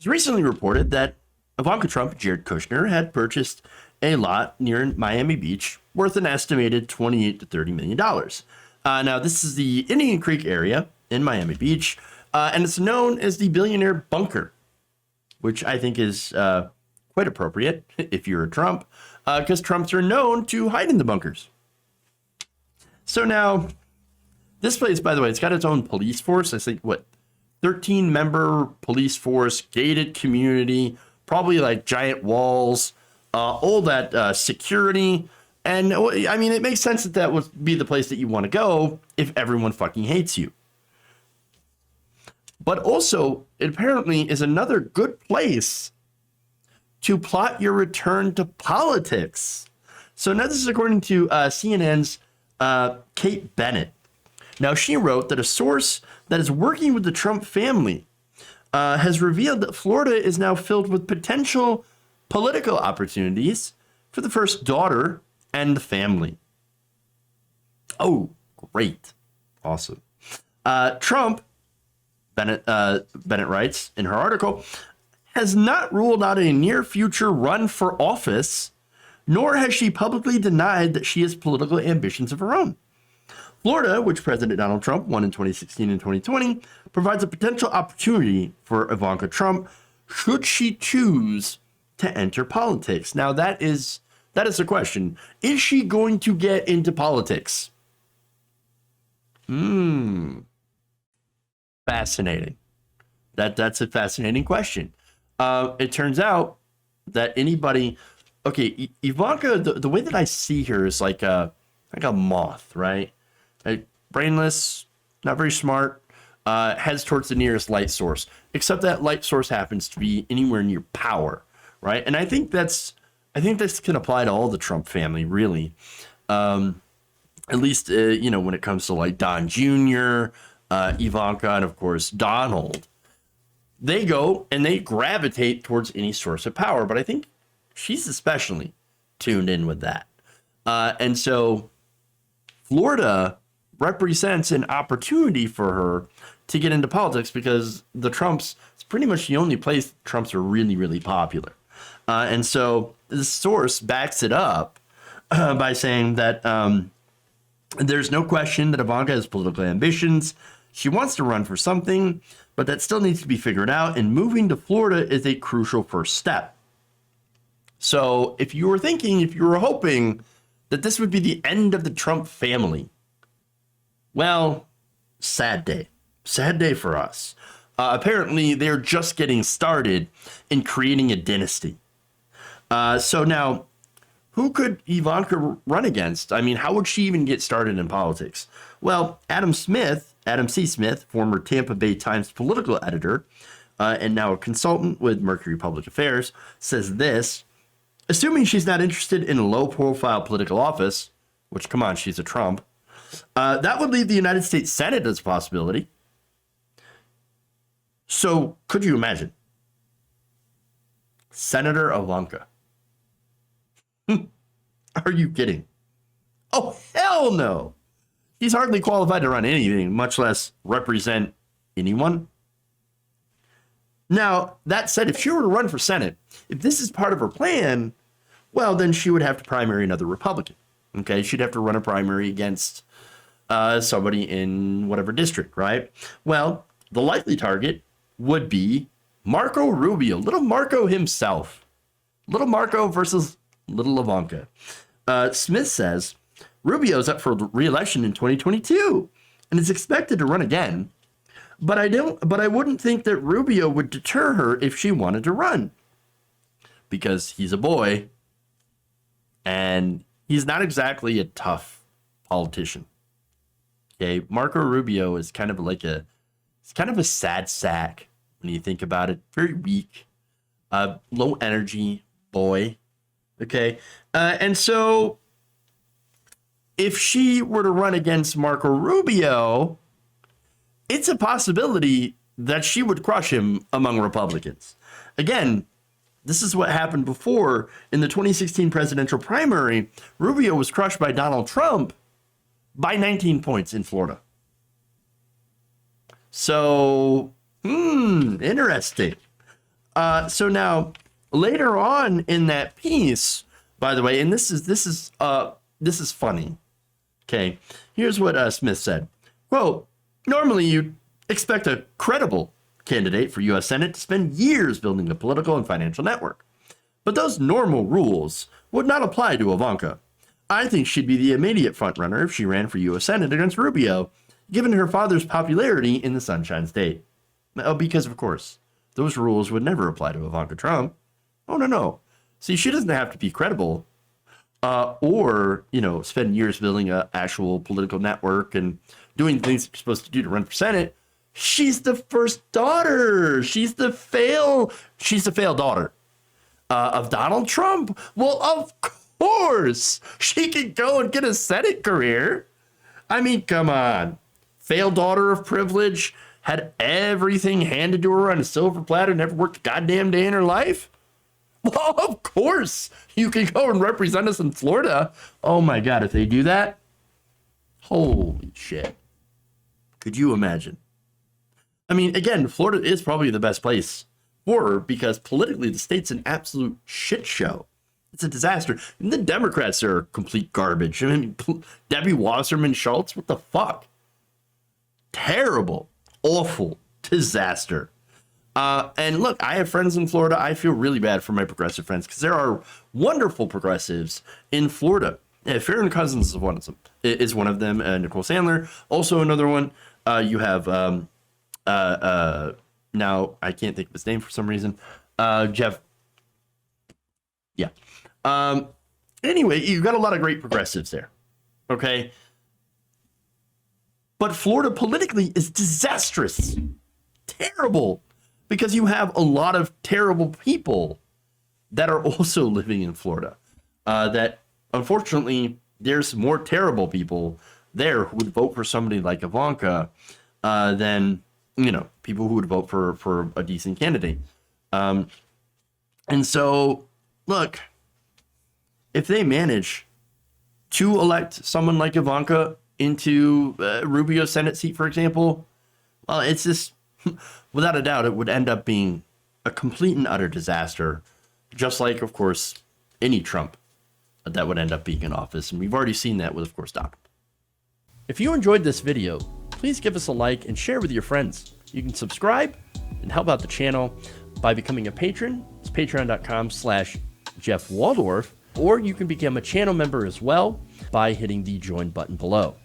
was recently reported that Ivanka Trump and Jared Kushner had purchased a lot near Miami Beach worth an estimated $28 to $30 million. Now, this is the Indian Creek area in Miami Beach, and it's known as the Billionaire Bunker, which I think is quite appropriate if you're a Trump, because Trumps are known to hide in the bunkers. So now, this place, by the way, it's got its own police force. I think, 13-member police force, gated community, probably like giant walls, all that security. And I mean, it makes sense that that would be the place that you want to go if everyone fucking hates you. But also, it apparently is another good place to plot your return to politics. So now this is according to CNN's Kate Bennett. Now, she wrote that a source that is working with the Trump family has revealed that Florida is now filled with potential political opportunities for the first daughter and the family. Oh, great. Awesome. Trump, Bennett writes in her article, has not ruled out a near future run for office, nor has she publicly denied that she has political ambitions of her own. Florida, which President Donald Trump won in 2016 and 2020, provides a potential opportunity for Ivanka Trump should she choose to enter politics. Now, that is the question. Is she going to get into politics? Fascinating. That's a fascinating question. It turns out that anybody... Okay, Ivanka, the way that I see her is like a moth, right? Brainless, not very smart, heads towards the nearest light source, except that light source happens to be anywhere near power, right? And I think this can apply to all the Trump family, really. At least, when it comes to like Don Jr., Ivanka, and of course, Donald. They go and they gravitate towards any source of power, but I think she's especially tuned in with that. And so Florida represents an opportunity for her to get into politics because the Trumps, it's pretty much the only place Trumps are really, really popular. And so the source backs it up by saying that there's no question that Ivanka has political ambitions. She wants to run for something, but that still needs to be figured out. And moving to Florida is a crucial first step. So if you were hoping that this would be the end of the Trump family, well, sad day for us. Apparently, they're just getting started in creating a dynasty. So now, who could Ivanka run against? I mean, how would she even get started in politics? Well, Adam C. Smith, former Tampa Bay Times political editor, and now a consultant with Mercury Public Affairs, says this: assuming she's not interested in a low-profile political office, which, come on, she's a Trump, that would leave the United States Senate as a possibility. So, could you imagine? Senator Ivanka. Are you kidding? Oh, hell no. He's hardly qualified to run anything, much less represent anyone. Now, that said, if she were to run for Senate, if this is part of her plan, well, then she would have to primary another Republican. Okay, she'd have to run a primary against somebody in whatever district, right? Well, the likely target would be Marco Rubio, little Marco himself. Little Marco versus little Ivanka. Smith says Rubio's up for re-election in 2022 and is expected to run again. But I wouldn't think that Rubio would deter her if she wanted to run, because he's a boy and he's not exactly a tough politician. Okay, Marco Rubio is kind of a sad sack when you think about it. Very weak, low energy boy. Okay, and so if she were to run against Marco Rubio, it's a possibility that she would crush him among Republicans. Again, this is what happened before in the 2016 presidential primary. Rubio was crushed by Donald Trump by 19 points in Florida. So, interesting. So now later on in that piece, by the way, and this is funny. Okay, here's what Smith said. Quote, normally you'd expect a credible candidate for U.S. Senate to spend years building a political and financial network. But those normal rules would not apply to Ivanka. I think she'd be the immediate frontrunner if she ran for U.S. Senate against Rubio, given her father's popularity in the Sunshine State. Oh, because, of course, those rules would never apply to Ivanka Trump. Oh, no. See, she doesn't have to be credible or, spend years building an actual political network and doing things you're supposed to do to run for Senate. She's the first daughter. She's the Faildaughter of Donald Trump. Well, of course, she can go and get a Senate career. I mean, come on. Faildaughter of privilege, had everything handed to her on a silver platter, never worked a goddamn day in her life. Well, of course, you can go and represent us in Florida. Oh my God, if they do that, holy shit. Could you imagine? I mean, again, Florida is probably the best place for her because politically the state's an absolute shit show. It's a disaster. And the Democrats are complete garbage. I mean, Debbie Wasserman Schultz, what the fuck? Terrible, awful disaster. And look, I have friends in Florida. I feel really bad for my progressive friends because there are wonderful progressives in Florida. Farron Cousins is one of them. Nicole Sandler, also another one. You have now I can't think of his name for some reason. Jeff. Yeah. Anyway, you've got a lot of great progressives there. Okay. But Florida politically is disastrous. Terrible. Because you have a lot of terrible people that are also living in Florida. That unfortunately, there's more terrible people there who would vote for somebody like Ivanka than, people who would vote for a decent candidate. And so, look, if they manage to elect someone like Ivanka into Rubio's Senate seat, for example, well, it's just, without a doubt, it would end up being a complete and utter disaster, just like, of course, any Trump that would end up being in office. And we've already seen that with, of course, Donald. If you enjoyed this video, please give us a like and share with your friends. You can subscribe and help out the channel by becoming a patron. It's patreon.com/Jeff Waldorf, or you can become a channel member as well by hitting the join button below.